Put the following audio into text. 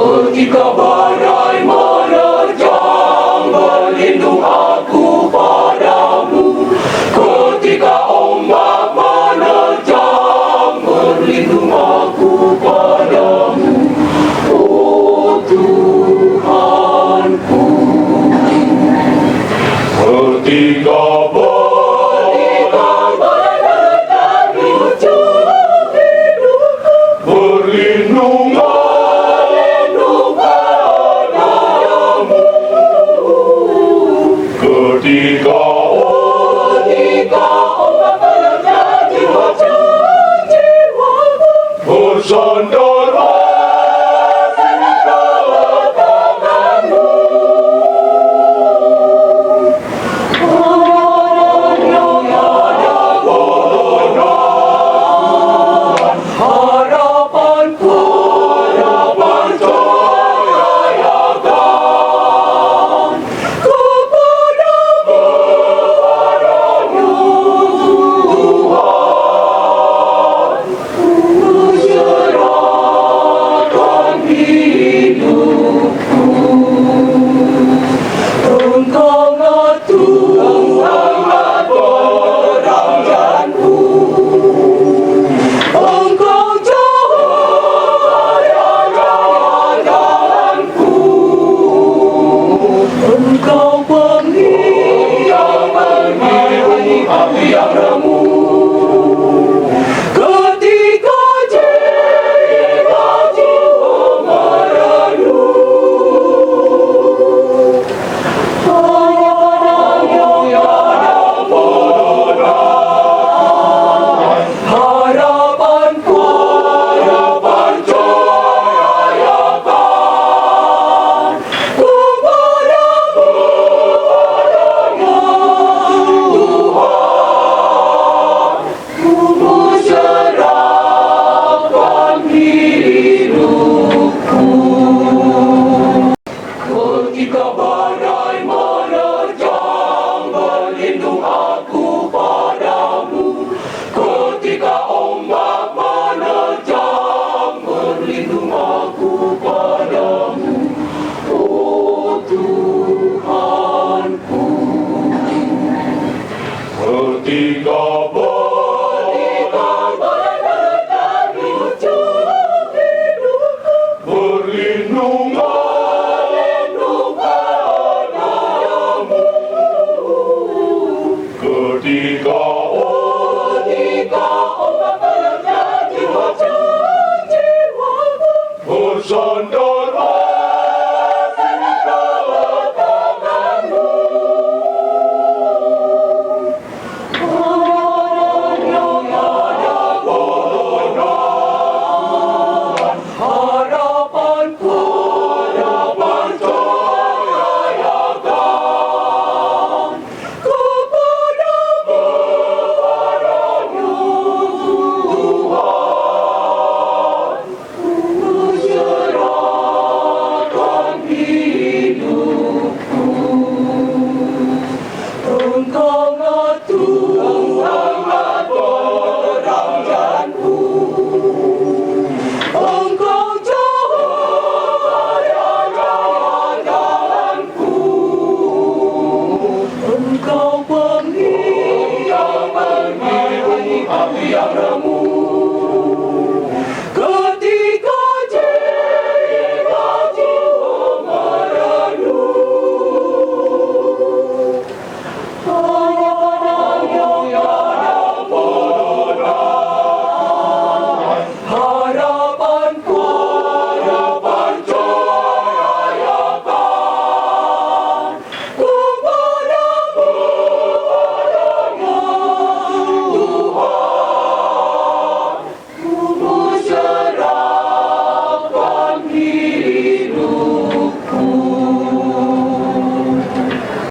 Ketika badai menerjang, berlindung aku padamu. Ketika ombak menerjang, berlindung aku padamu. Oh Tuhanku. Ketika badai menerjang hidupku, berlindung padamu. Ketika ombak menerjang jiwaku, bersandar tanganmu. Harapanku, harapan percayakan kepadamu, Tuhan. Menyerahkan hidupku, Engkaulah Tuhan peranjanku. Engkau cahaya jalanku, Engkau penghilang api yang remuk. Ketika jiwa meredup, hanya padamu ada pedoman. Harapanku, harapan percayakan kepadamu, Tuhan. Ku menyerahkan hidupku. Ketika badai menerjang, berlindung aku padamu. Ketika ombak menerjang, berlindung aku padamu. Oh Tuhanku. Ketika badai menerjang hidupku, berlindung padamu. Ketika ombak menerjang jiwaku, bersandar